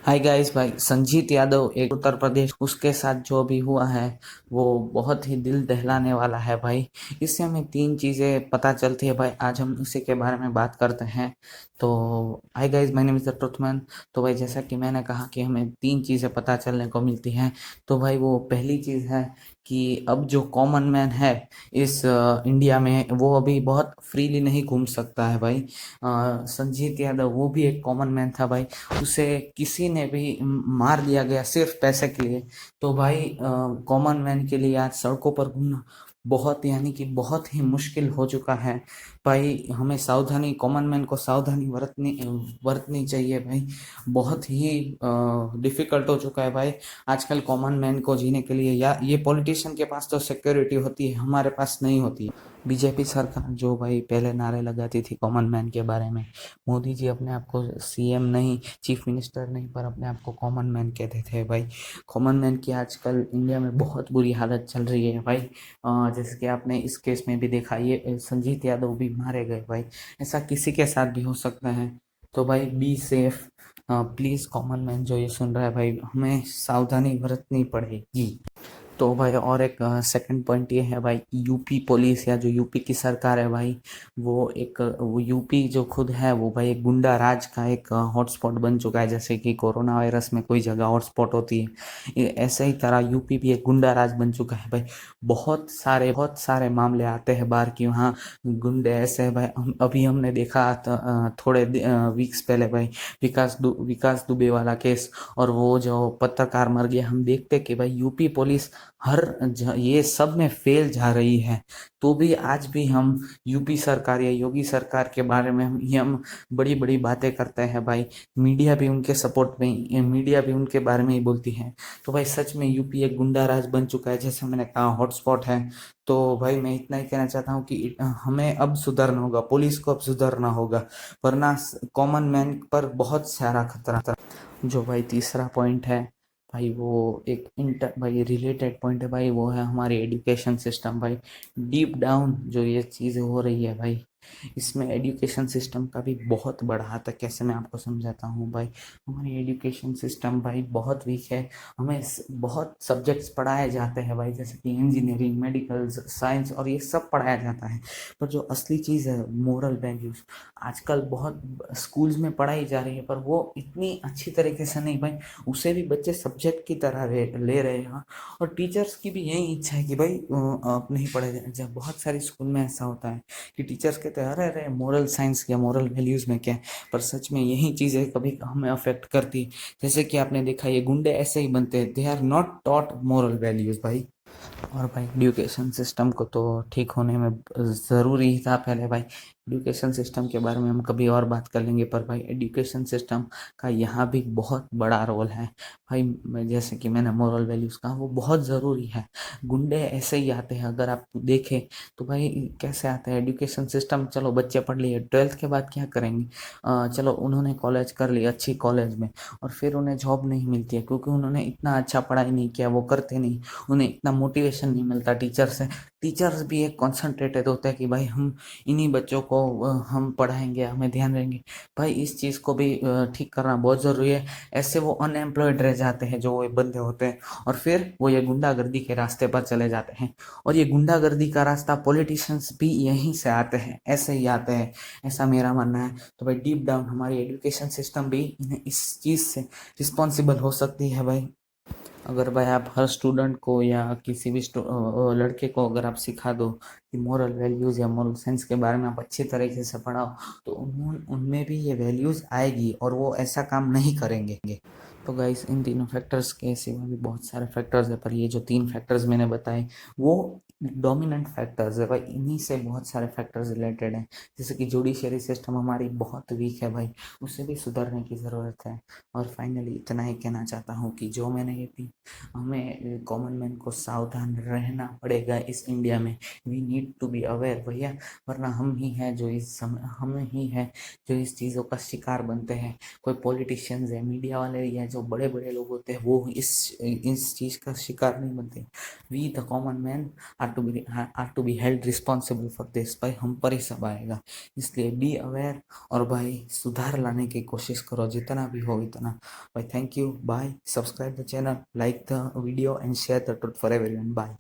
Hi guys भाई, संजीत यादव एक उत्तर प्रदेश, उसके साथ जो भी हुआ है वो बहुत ही दिल दहलाने वाला है भाई। इससे हमें तीन चीज़ें पता चलती है भाई, आज हम इसी के बारे में बात करते हैं। तो hi guys, my name is the Truthman. तो भाई जैसा कि मैंने कहा कि हमें तीन चीज़ें पता चलने को मिलती हैं। तो भाई वो पहली चीज़ है कि अब जो कॉमन मैन है इस इंडिया में, वो अभी बहुत फ्रीली नहीं घूम सकता है भाई। संजीत यादव वो भी एक कॉमन मैन था भाई, उसे किसी ने भी मार दिया गया सिर्फ पैसे के लिए। तो भाई कॉमन मैन के लिए आज सड़कों पर घूमना बहुत यानी कि बहुत ही मुश्किल हो चुका है भाई। हमें सावधानी, कॉमन मैन को सावधानी बरतनी बरतनी चाहिए भाई। बहुत ही डिफिकल्ट हो चुका है भाई आजकल कॉमन मैन को जीने के लिए। या ये पॉलिटिशियन के पास तो सिक्योरिटी होती है, हमारे पास नहीं होती। बीजेपी सरकार जो भाई पहले नारे लगाती थी कॉमन मैन के बारे में, मोदी जी अपने आप को सीएम नहीं, चीफ मिनिस्टर नहीं, पर अपने आप को कॉमन मैन कहते थे भाई। कॉमन मैन की आजकल इंडिया में बहुत बुरी हालत चल रही है भाई। जैसे कि आपने इस केस में भी देखा, ये संजीत यादव भी मारे गए भाई। ऐसा किसी के साथ भी हो सकता है। तो भाई be safe please. Common man जो ये सुन रहा है भाई, हमें सावधानी बरतनी पड़ेगी। तो भाई और एक सेकंड पॉइंट ये है भाई, यूपी पुलिस या जो यूपी की सरकार है भाई, वो यूपी जो खुद है वो भाई एक गुंडा राज का एक हॉटस्पॉट बन चुका है। जैसे कि कोरोना वायरस में कोई जगह हॉटस्पॉट होती है, ऐसे ही तरह यूपी भी एक गुंडा राज बन चुका है भाई। बहुत सारे मामले आते हैं बाहर की, वहाँ गुंडे ऐसे हैं भाई। अभी हमने देखा थोड़े वीक्स पहले भाई, विकास दुबे वाला केस, और वो जो पत्रकार मर गया। हम देखते कि भाई यूपी पुलिस ये सब में फेल जा रही है। तो भी आज भी हम यूपी सरकार या योगी सरकार के बारे में हम बड़ी बड़ी बातें करते हैं भाई। मीडिया भी उनके सपोर्ट में, मीडिया भी उनके बारे में ही बोलती है। तो भाई सच में यूपी एक गुंडा राज बन चुका है, जैसे मैंने कहा हॉटस्पॉट है। तो भाई मैं इतना ही कहना चाहता हूँ कि हमें अब सुधरना होगा, पुलिस को अब सुधरना होगा, वरना कॉमन मैन पर बहुत सारा खतरा। जो भाई तीसरा पॉइंट है भाई, वो एक इंटर भाई रिलेटेड पॉइंट है भाई, वो है हमारी एजुकेशन सिस्टम भाई। डीप डाउन जो ये चीज़ें हो रही है भाई, इसमें एजुकेशन सिस्टम का भी बहुत बड़ा हाथ है। कैसे मैं आपको समझाता हूँ भाई, हमारी एजुकेशन सिस्टम भाई बहुत वीक है। हमें बहुत सब्जेक्ट्स पढ़ाए जाते हैं भाई, जैसे कि इंजीनियरिंग, मेडिकल, साइंस, और ये सब पढ़ाया जाता है। पर जो असली चीज़ है, मोरल वैल्यूज़, आजकल बहुत स्कूल्स में पढ़ाई जा रही है, पर वो इतनी अच्छी तरीके से नहीं भाई। उसे भी बच्चे सब्जेक्ट की तरह ले रहे हैं। और टीचर्स की भी यही इच्छा है कि भाई आप नहीं पढ़े जाए। जब बहुत सारे स्कूल में ऐसा होता है कि टीचर्स कहते हैं अरे अरे मोरल साइंस या मोरल वैल्यूज़ में क्या है, पर सच में यही चीज़ें कभी हमें अफेक्ट करती है। जैसे कि आपने देखा, ये गुंडे ऐसे ही बनते हैं, they are not taught moral values भाई। और भाई एजुकेशन सिस्टम को तो ठीक होने में ज़रूरी ही था पहले भाई। एजुकेशन सिस्टम के बारे में हम कभी और बात कर लेंगे, पर भाई एजुकेशन सिस्टम का यहाँ भी बहुत बड़ा रोल है भाई। जैसे कि मैंने मोरल वैल्यूज़ कहा, वो बहुत ज़रूरी है। गुंडे ऐसे ही आते हैं, अगर आप देखें तो भाई कैसे आते हैं। एजुकेशन सिस्टम, चलो बच्चे पढ़ लिए, 12th के बाद क्या करेंगे? चलो उन्होंने कॉलेज कर ली अच्छी कॉलेज में, और फिर उन्हें जॉब नहीं मिलती है क्योंकि उन्होंने इतना अच्छा पढ़ाई नहीं किया, वो करते नहीं, उन्हें इतना मोटिवेशन नहीं मिलता टीचर से। टीचर्स भी एक कॉन्सनट्रेटेड होता है कि भाई हम इन्हीं बच्चों को हम पढ़ाएंगे, हमें ध्यान देंगे। भाई इस चीज़ को भी ठीक करना बहुत ज़रूरी है। ऐसे वो अनएम्प्लॉयड रह जाते हैं जो वो बंदे होते हैं, और फिर वो ये गुंडागर्दी के रास्ते पर चले जाते हैं। और ये गुंडागर्दी का रास्ता पॉलिटिशियंस भी यहीं से आते हैं, ऐसे ही आते हैं, ऐसा मेरा मानना है। तो भाई डीप डाउन हमारी एजुकेशन सिस्टम भी इस चीज़ से रिस्पॉन्सिबल हो सकती है भाई। अगर भाई आप हर स्टूडेंट को या किसी भी लड़के को अगर आप सिखा दो कि मोरल वैल्यूज़ या मोरल साइंस के बारे में आप अच्छी तरीके से पढ़ाओ, तो उनमें भी ये वैल्यूज़ आएगी और वो ऐसा काम नहीं करेंगे। तो गाइस इन तीनों फैक्टर्स के सिवा भी बहुत सारे फैक्टर्स है, पर ये जो तीन फैक्टर्स मैंने बताए वो डोमिनेंट फैक्टर्स है भाई। इन्हीं से बहुत सारे फैक्टर्स रिलेटेड हैं। जैसे कि जुडिशरी सिस्टम हमारी बहुत वीक है भाई, उसे भी सुधारने की ज़रूरत है। और फाइनली इतना ही कहना चाहता हूँ कि जो मैंने ये थी, हमें कॉमन मैन को सावधान रहना पड़ेगा इस इंडिया में। We need to be aware भैया, वरना हम ही हैं जो इस चीज़ों का शिकार बनते हैं। कोई पॉलिटिशियंस है, मीडिया वाले या जो बड़े बड़े लोग होते हैं, वो इस चीज़ का शिकार नहीं बनते। We the common man are are to be held responsible for this. भाई हम पर ही सब आएगा, इसलिए बी अवेयर और भाई सुधार लाने की कोशिश करो जितना भी हो इतना। भाई thank you, bye, subscribe the channel, like the video and share the truth for everyone, bye.